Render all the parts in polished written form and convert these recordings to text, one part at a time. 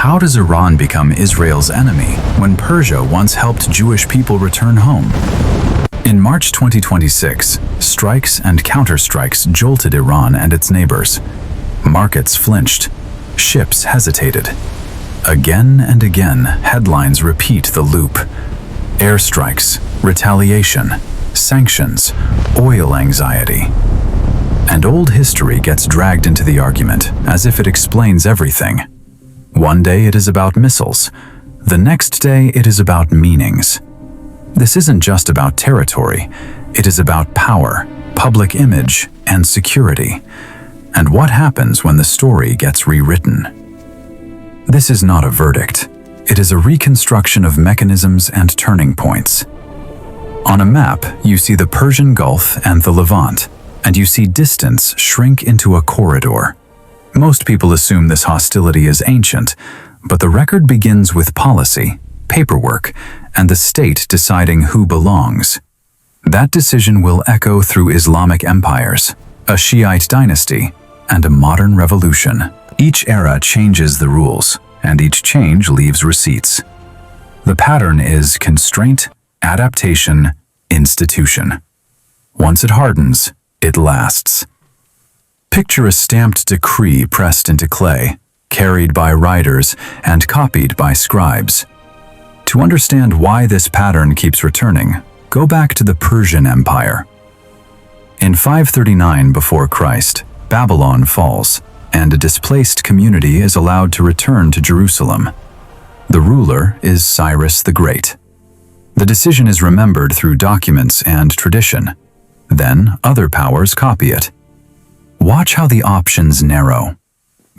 How does Iran become Israel's enemy when Persia once helped Jewish people return home? In March 2026, strikes and counterstrikes jolted Iran and its neighbors. Markets flinched. Ships hesitated. Again and again, headlines repeat the loop. Airstrikes, retaliation, sanctions, oil anxiety. And old history gets dragged into the argument as if it explains everything. One day it is about missiles. The next day it is about meanings. This isn't just about territory. It is about power, public image, and security. And what happens when the story gets rewritten? This is not a verdict. It is a reconstruction of mechanisms and turning points. On a map, you see the Persian Gulf and the Levant, and you see distance shrink into a corridor. Most people assume this hostility is ancient, but the record begins with policy, paperwork, and the state deciding who belongs. That decision will echo through Islamic empires, a Shiite dynasty, and a modern revolution. Each era changes the rules, and each change leaves receipts. The pattern is constraint, adaptation, institution. Once it hardens, it lasts. Picture a stamped decree pressed into clay, carried by writers and copied by scribes. To understand why this pattern keeps returning, go back to the Persian Empire. In 539 before Christ, Babylon falls, and a displaced community is allowed to return to Jerusalem. The ruler is Cyrus the Great. The decision is remembered through documents and tradition. Then other powers copy it. Watch how the options narrow.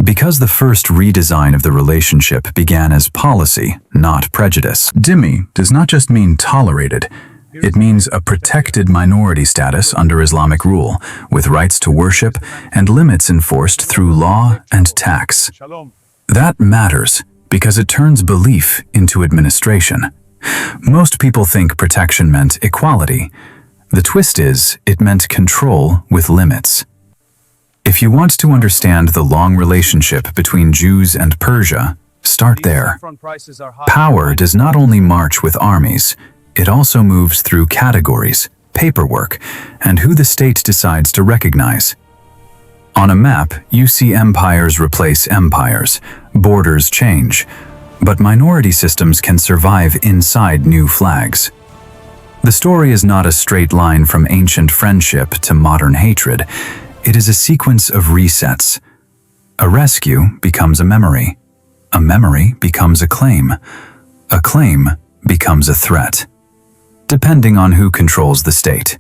Because the first redesign of the relationship began as policy, not prejudice. Dhimmi does not just mean tolerated. It means a protected minority status under Islamic rule, with rights to worship and limits enforced through law and tax. That matters because it turns belief into administration. Most people think protection meant equality. The twist is, it meant control with limits. If you want to understand the long relationship between Jews and Persia, start there. Power does not only march with armies, it also moves through categories, paperwork, and who the state decides to recognize. On a map, you see empires replace empires, borders change, but minority systems can survive inside new flags. The story is not a straight line from ancient friendship to modern hatred. It is a sequence of resets. A rescue becomes a memory becomes a claim becomes a threat, depending on who controls the state.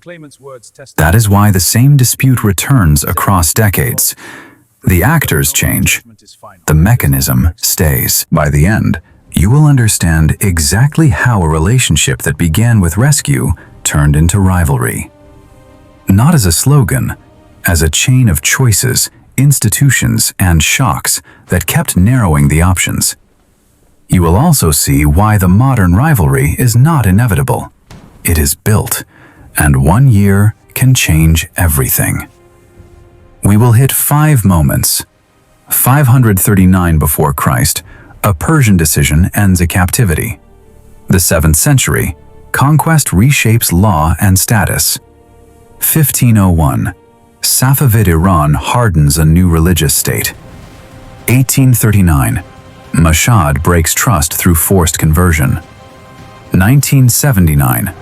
That is why the same dispute returns across decades. The actors change, the mechanism stays. By the end, you will understand exactly how a relationship that began with rescue turned into rivalry. Not as a slogan, as a chain of choices, institutions, and shocks that kept narrowing the options. You will also see why the modern rivalry is not inevitable. It is built, and 1 year can change everything. We will hit 5 moments. 539 before Christ, a Persian decision ends a captivity. The 7th century, conquest reshapes law and status. 1501, Safavid Iran hardens a new religious state. 1839, Mashhad breaks trust through forced conversion. 1979,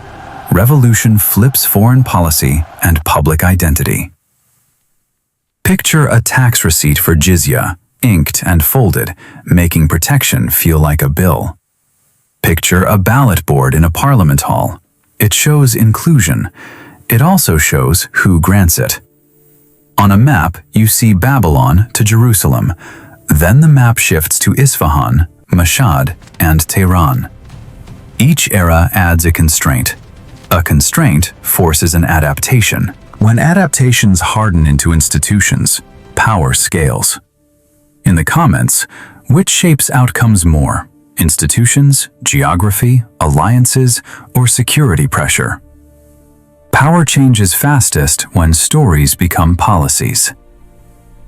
revolution flips foreign policy and public identity. Picture a tax receipt for jizya, inked and folded, making protection feel like a bill. Picture a ballot board in a parliament hall. It shows inclusion. It also shows who grants it. On a map, you see Babylon to Jerusalem. Then the map shifts to Isfahan, Mashhad, and Tehran. Each era adds a constraint. A constraint forces an adaptation. When adaptations harden into institutions, power scales. In the comments, which shapes outcomes more? Institutions, geography, alliances, or security pressure? Power changes fastest when stories become policies.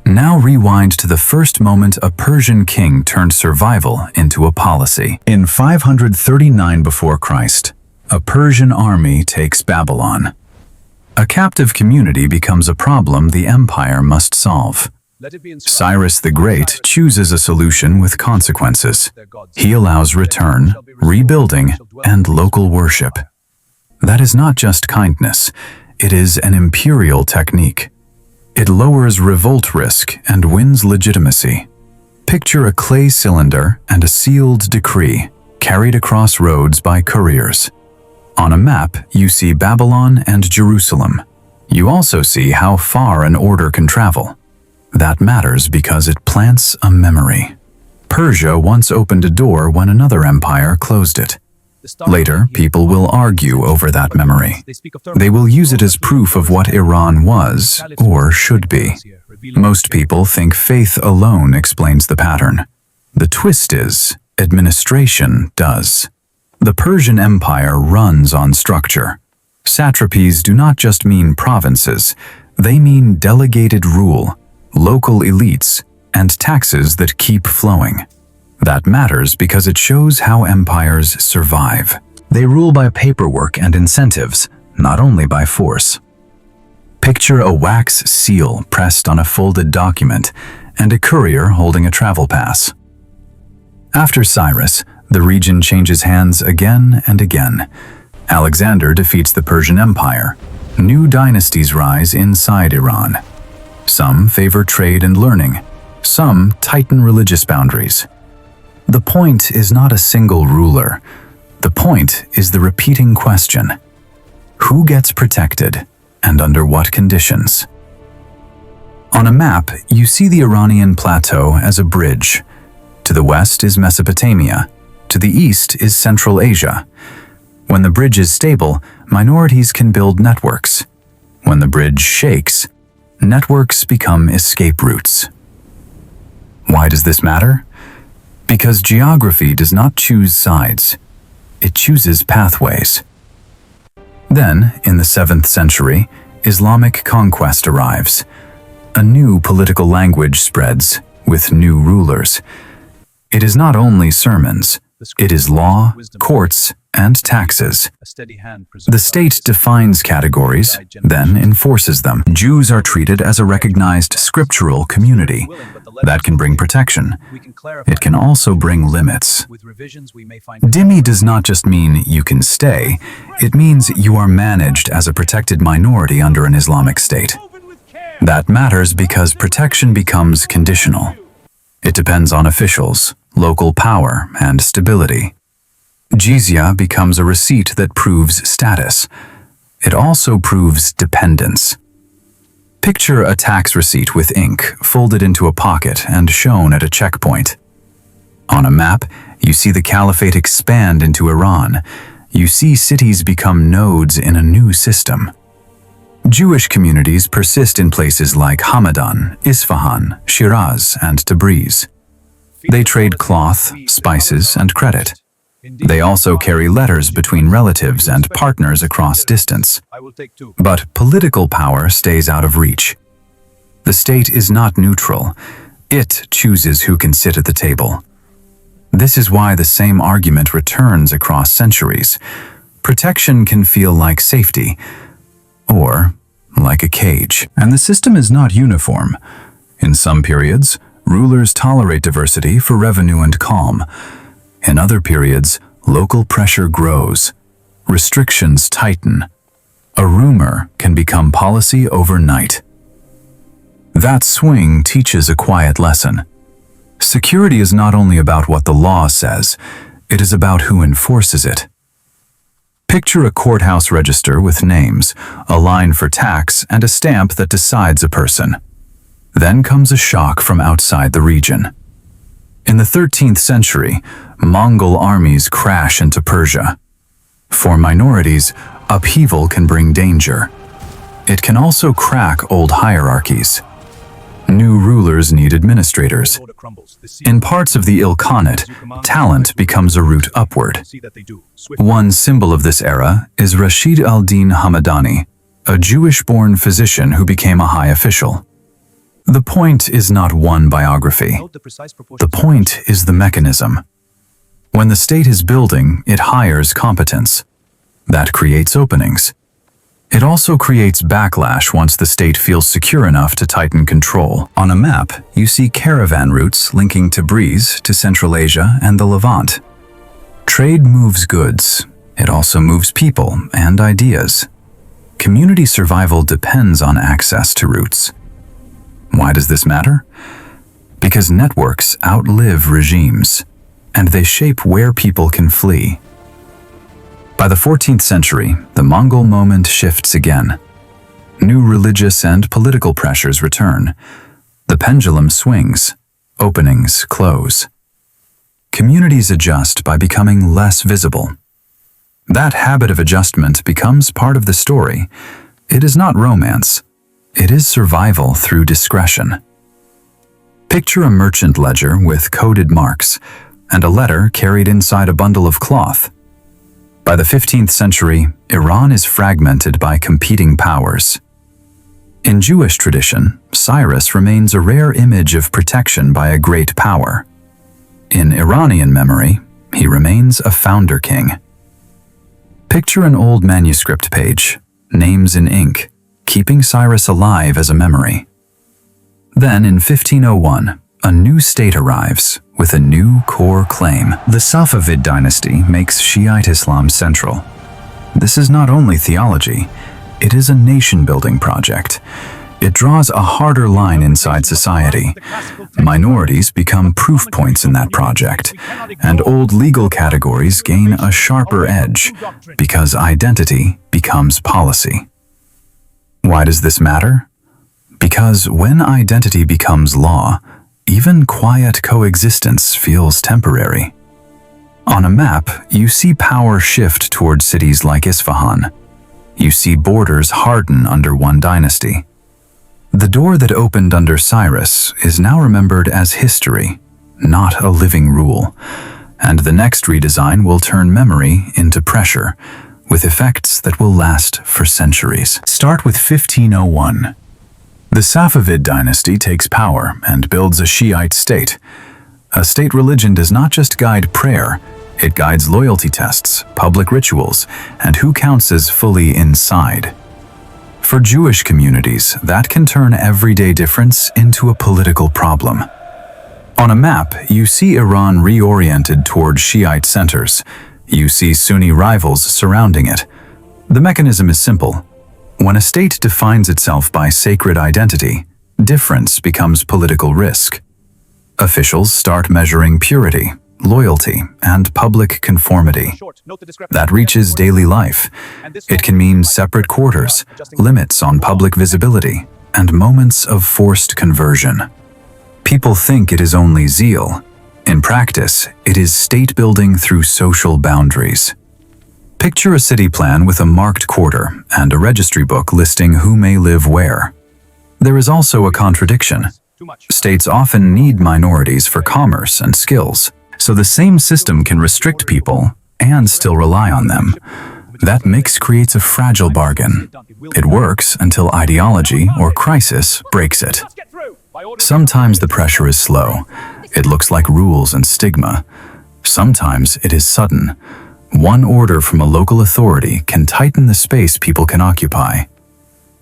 Now rewind to the first moment a Persian king turned survival into a policy. In 539 before Christ, a Persian army takes Babylon. A captive community becomes a problem the empire must solve. Cyrus the Great chooses a solution with consequences. He allows return, rebuilding, and local worship. That is not just kindness, it is an imperial technique. It lowers revolt risk and wins legitimacy. Picture a clay cylinder and a sealed decree carried across roads by couriers. On a map, you see Babylon and Jerusalem. You also see how far an order can travel. That matters because it plants a memory. Persia once opened a door when another empire closed it. Later, people will argue over that memory. They will use it as proof of what Iran was, or should be. Most people think faith alone explains the pattern. The twist is, administration does. The Persian Empire runs on structure. Satrapies do not just mean provinces, they mean delegated rule, local elites, and taxes that keep flowing. That matters because it shows how empires survive. They rule by paperwork and incentives, not only by force. Picture a wax seal pressed on a folded document and a courier holding a travel pass. After Cyrus, the region changes hands again and again. Alexander defeats the Persian Empire. New dynasties rise inside Iran. Some favor trade and learning. Some tighten religious boundaries. The point is not a single ruler. The point is the repeating question: who gets protected and under what conditions? On a map, you see the Iranian plateau as a bridge. To the west is Mesopotamia. To the east is Central Asia. When the bridge is stable, minorities can build networks. When the bridge shakes, networks become escape routes. Why does this matter? Because geography does not choose sides, it chooses pathways. Then, in the 7th century, Islamic conquest arrives. A new political language spreads, with new rulers. It is not only sermons, it is law, courts, and taxes. The state defines categories, then enforces them. Jews are treated as a recognized scriptural community. That can bring protection. It can also bring limits. Dhimmi does not just mean you can stay, it means you are managed as a protected minority under an Islamic state. That matters because protection becomes conditional. It depends on officials, local power, and stability. Jizya becomes a receipt that proves status. It also proves dependence. Picture a tax receipt with ink folded into a pocket and shown at a checkpoint. On a map, you see the caliphate expand into Iran. You see cities become nodes in a new system. Jewish communities persist in places like Hamadan, Isfahan, Shiraz, and Tabriz. They trade cloth, spices, and credit. They also carry letters between relatives and partners across distance. But political power stays out of reach. The state is not neutral. It chooses who can sit at the table. This is why the same argument returns across centuries. Protection can feel like safety, or like a cage. And the system is not uniform. In some periods, rulers tolerate diversity for revenue and calm. In other periods, local pressure grows. Restrictions tighten. A rumor can become policy overnight. That swing teaches a quiet lesson. Security is not only about what the law says, it is about who enforces it. Picture a courthouse register with names, a line for tax, and a stamp that decides a person. Then comes a shock from outside the region. In the 13th century, Mongol armies crash into Persia. For minorities, upheaval can bring danger. It can also crack old hierarchies. New rulers need administrators. In parts of the Ilkhanate, talent becomes a route upward. One symbol of this era is Rashid al-Din Hamadani, a Jewish-born physician who became a high official. The point is not one biography. The point is the mechanism. When the state is building, it hires competence. That creates openings. It also creates backlash once the state feels secure enough to tighten control. On a map, you see caravan routes linking Tabriz to Central Asia and the Levant. Trade moves goods. It also moves people and ideas. Community survival depends on access to routes. Why does this matter? Because networks outlive regimes, and they shape where people can flee. By the 14th century, the Mongol moment shifts again. New religious and political pressures return. The pendulum swings. Openings close. Communities adjust by becoming less visible. That habit of adjustment becomes part of the story. It is not romance. It is survival through discretion. Picture a merchant ledger with coded marks and a letter carried inside a bundle of cloth. By the 15th century, Iran is fragmented by competing powers. In Jewish tradition, Cyrus remains a rare image of protection by a great power. In Iranian memory, he remains a founder king. Picture an old manuscript page, names in ink, keeping Cyrus alive as a memory. Then in 1501, a new state arrives with a new core claim. The Safavid dynasty makes Shiite Islam central. This is not only theology, it is a nation-building project. It draws a harder line inside society. Minorities become proof points in that project, and old legal categories gain a sharper edge because identity becomes policy. Why does this matter? Because when identity becomes law, even quiet coexistence feels temporary. On a map, you see power shift toward cities like Isfahan. You see borders harden under one dynasty. The door that opened under Cyrus is now remembered as history, not a living rule. And the next redesign will turn memory into pressure, with effects that will last for centuries. Start with 1501. The Safavid dynasty takes power and builds a Shiite state. A state religion does not just guide prayer, it guides loyalty tests, public rituals, and who counts as fully inside. For Jewish communities, that can turn everyday difference into a political problem. On a map, you see Iran reoriented toward Shiite centers. You see Sunni rivals surrounding it. The mechanism is simple. When a state defines itself by sacred identity, difference becomes political risk. Officials start measuring purity, loyalty, and public conformity. That reaches daily life. It can mean separate quarters, limits on public visibility, and moments of forced conversion. People think it is only zeal. In practice, it is state building through social boundaries. Picture a city plan with a marked quarter and a registry book listing who may live where. There is also a contradiction. States often need minorities for commerce and skills, so the same system can restrict people and still rely on them. That mix creates a fragile bargain. It works until ideology or crisis breaks it. Sometimes the pressure is slow. It looks like rules and stigma. Sometimes it is sudden. One order from a local authority can tighten the space people can occupy.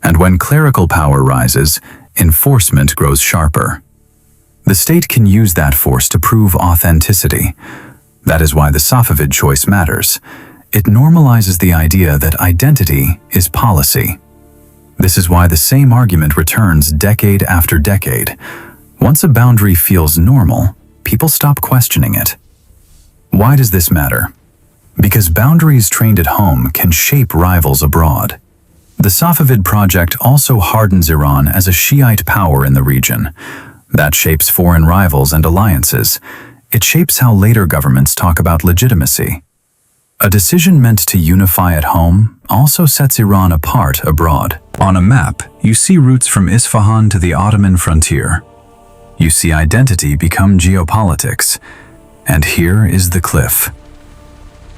And when clerical power rises, enforcement grows sharper. The state can use that force to prove authenticity. That is why the Safavid choice matters. It normalizes the idea that identity is policy. This is why the same argument returns decade after decade. Once a boundary feels normal, people stop questioning it. Why does this matter? Because boundaries trained at home can shape rivals abroad. The Safavid project also hardens Iran as a Shiite power in the region. That shapes foreign rivals and alliances. It shapes how later governments talk about legitimacy. A decision meant to unify at home also sets Iran apart abroad. On a map, you see routes from Isfahan to the Ottoman frontier. You see identity become geopolitics. And here is the cliff.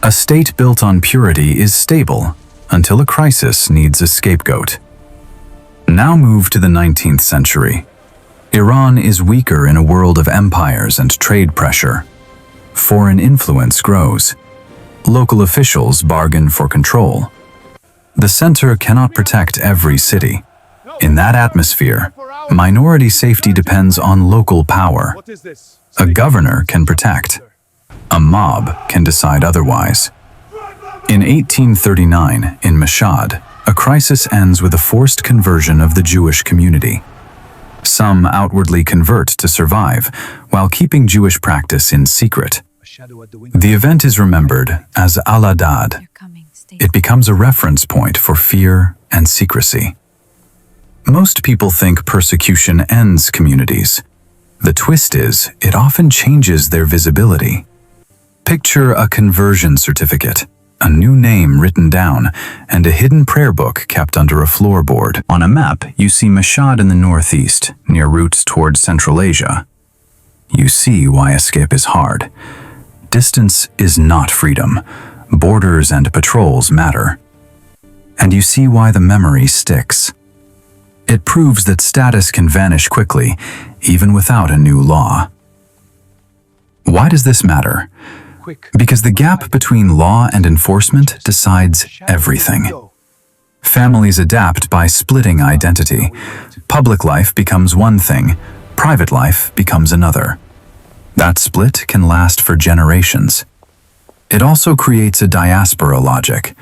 A state built on purity is stable until a crisis needs a scapegoat. Now move to the 19th century. Iran is weaker in a world of empires and trade pressure. Foreign influence grows. Local officials bargain for control. The center cannot protect every city. In that atmosphere, minority safety depends on local power. A governor can protect. A mob can decide otherwise. In 1839, in Mashhad, a crisis ends with a forced conversion of the Jewish community. Some outwardly convert to survive, while keeping Jewish practice in secret. The event is remembered as Al-Adad. It becomes a reference point for fear and secrecy. Most people think persecution ends communities. The twist is, it often changes their visibility. Picture a conversion certificate, a new name written down, and a hidden prayer book kept under a floorboard. On a map, you see Mashhad in the northeast, near routes towards Central Asia. You see why escape is hard. Distance is not freedom. Borders and patrols matter. And you see why the memory sticks. It proves that status can vanish quickly, even without a new law. Why does this matter? Because the gap between law and enforcement decides everything. Families adapt by splitting identity. Public life becomes one thing, private life becomes another. That split can last for generations. It also creates a diaspora logic.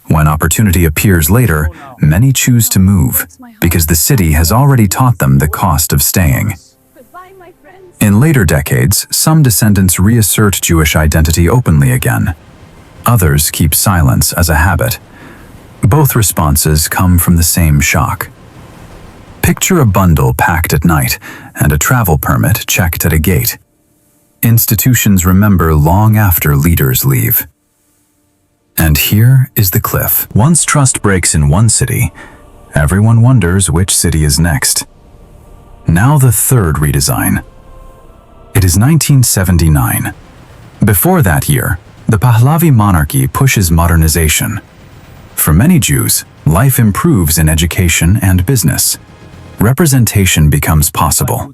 When opportunity appears later, many choose to move, because the city has already taught them the cost of staying. In later decades, some descendants reassert Jewish identity openly again. Others keep silence as a habit. Both responses come from the same shock. Picture a bundle packed at night and a travel permit checked at a gate. Institutions remember long after leaders leave. And here is the cliff. Once trust breaks in one city, everyone wonders which city is next. Now the third redesign. It is 1979. Before that year, the Pahlavi monarchy pushes modernization. For many Jews, life improves in education and business. Representation becomes possible.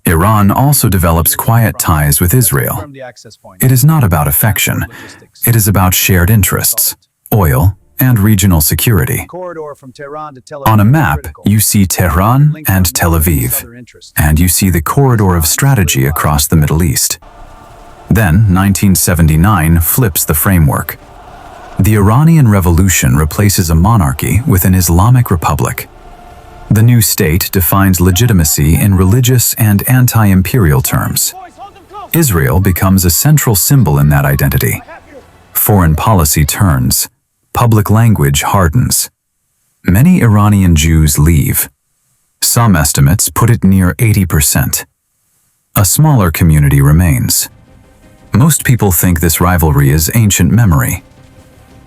Iran also develops quiet ties with Israel. It is not about affection. It is about shared interests, oil, and regional security. On a map, you see Tehran and Tel Aviv, and you see the corridor of strategy across the Middle East. Then, 1979 flips the framework. The Iranian Revolution replaces a monarchy with an Islamic republic. The new state defines legitimacy in religious and anti-imperial terms. Israel becomes a central symbol in that identity. Foreign policy turns. Public language hardens. Many Iranian Jews leave. Some estimates put it near 80%. A smaller community remains. Most people think this rivalry is ancient memory.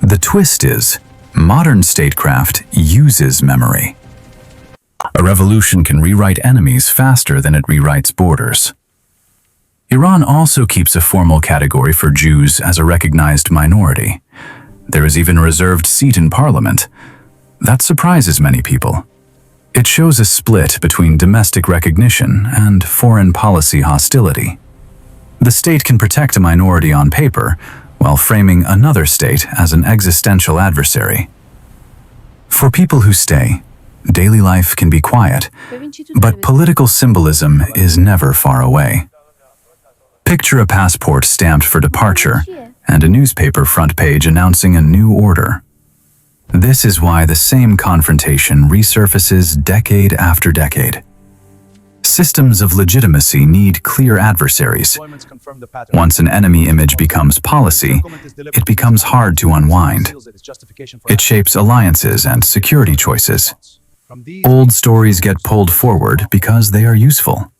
The twist is, modern statecraft uses memory. A revolution can rewrite enemies faster than it rewrites borders. Iran also keeps a formal category for Jews as a recognized minority. There is even a reserved seat in parliament. That surprises many people. It shows a split between domestic recognition and foreign policy hostility. The state can protect a minority on paper, while framing another state as an existential adversary. For people who stay, daily life can be quiet, but political symbolism is never far away. Picture a passport stamped for departure and a newspaper front page announcing a new order. This is why the same confrontation resurfaces decade after decade. Systems of legitimacy need clear adversaries. Once an enemy image becomes policy, it becomes hard to unwind. It shapes alliances and security choices. Old stories get pulled forward because they are useful.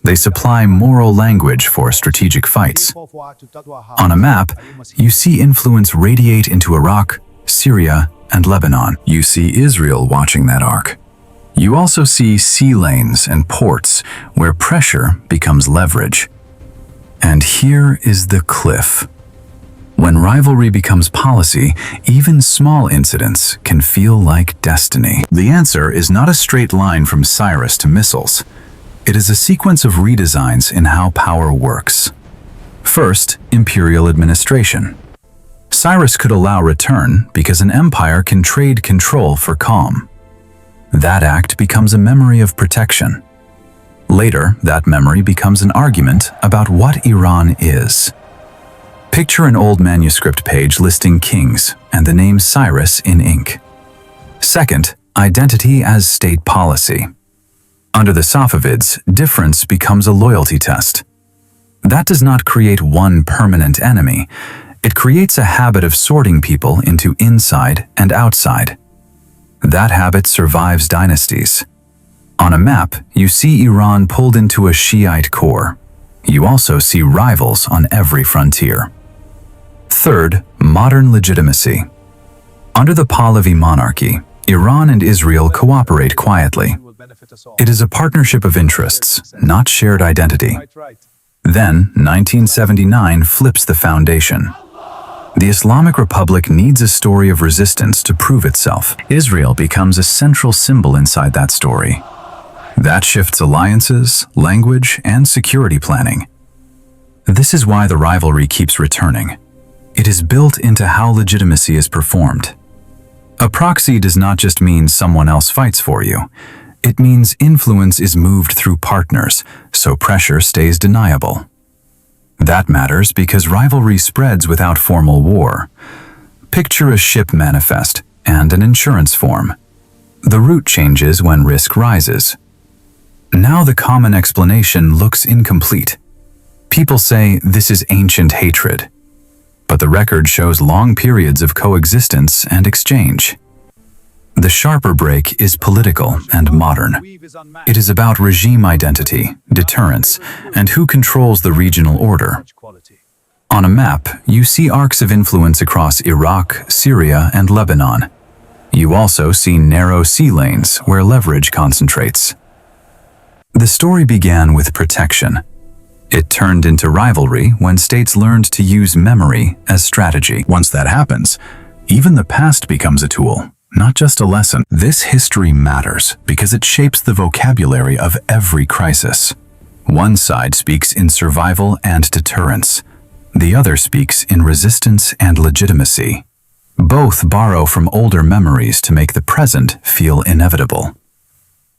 They supply moral language for strategic fights. On a map, you see influence radiate into Iraq, Syria, and Lebanon. You see Israel watching that arc. You also see sea lanes and ports where pressure becomes leverage. And here is the cliff. When rivalry becomes policy, even small incidents can feel like destiny. The answer is not a straight line from Cyrus to missiles. It is a sequence of redesigns in how power works. First, imperial administration. Cyrus could allow return because an empire can trade control for calm. That act becomes a memory of protection. Later, that memory becomes an argument about what Iran is. Picture an old manuscript page listing kings and the name Cyrus in ink. Second, identity as state policy. Under the Safavids, difference becomes a loyalty test. That does not create one permanent enemy. It creates a habit of sorting people into inside and outside. That habit survives dynasties. On a map, you see Iran pulled into a Shiite core. You also see rivals on every frontier. Third, modern legitimacy. Under the Pahlavi monarchy, Iran and Israel cooperate quietly. It is a partnership of interests, not shared identity. Then, 1979 flips the foundation. The Islamic Republic needs a story of resistance to prove itself. Israel becomes a central symbol inside that story. That shifts alliances, language, and security planning. This is why the rivalry keeps returning. It is built into how legitimacy is performed. A proxy does not just mean someone else fights for you. It means influence is moved through partners, so pressure stays deniable. That matters because rivalry spreads without formal war. Picture a ship manifest and an insurance form. The route changes when risk rises. Now the common explanation looks incomplete. People say this is ancient hatred, but the record shows long periods of coexistence and exchange. The sharper break is political and modern. It is about regime identity, deterrence, and who controls the regional order. On a map, you see arcs of influence across Iraq, Syria, and Lebanon. You also see narrow sea lanes where leverage concentrates. The story began with protection. It turned into rivalry when states learned to use memory as strategy. Once that happens, even the past becomes a tool, not just a lesson. This history matters because it shapes the vocabulary of every crisis. One side speaks in survival and deterrence. The other speaks in resistance and legitimacy. Both borrow from older memories to make the present feel inevitable.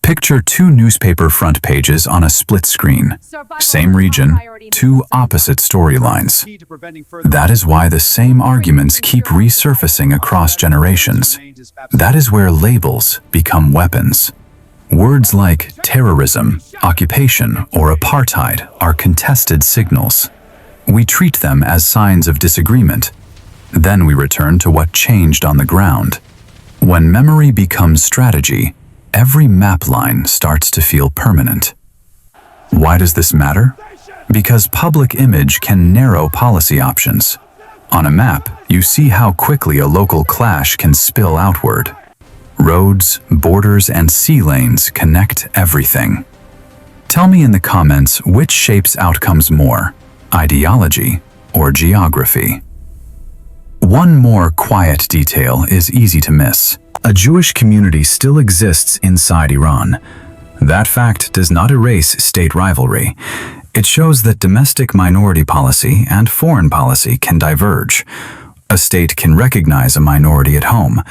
Picture two newspaper front pages on a split screen. Same region, two opposite storylines. That is why the same arguments keep resurfacing across generations. That is where labels become weapons. Words like terrorism, occupation, or apartheid are contested signals. We treat them as signs of disagreement. Then we return to what changed on the ground. When memory becomes strategy, every map line starts to feel permanent. Why does this matter? Because public image can narrow policy options. On a map, you see how quickly a local clash can spill outward. Roads, borders, and sea lanes connect everything. Tell me in the comments which shapes outcomes more, ideology or geography. One more quiet detail is easy to miss. A Jewish community still exists inside Iran. That fact does not erase state rivalry. It shows that domestic minority policy and foreign policy can diverge. A state can recognize a minority at home.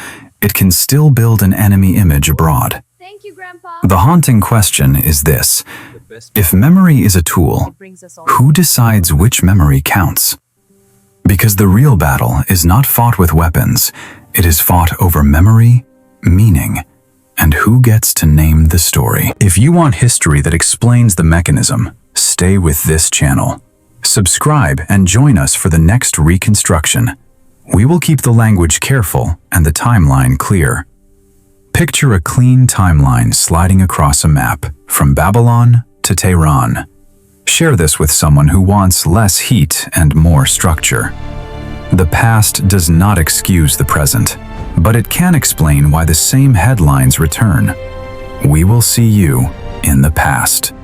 It can still build an enemy image abroad. Thank you, Grandpa. The haunting question is this: if memory is a tool, who decides which memory counts? Because the real battle is not fought with weapons. It is fought over memory, meaning, and who gets to name the story. If you want history that explains the mechanism, stay with this channel. Subscribe and join us for the next Reconstruction. We will keep the language careful and the timeline clear. Picture a clean timeline sliding across a map, from Babylon to Tehran. Share this with someone who wants less heat and more structure. The past does not excuse the present, but it can explain why the same headlines return. We will see you in the past.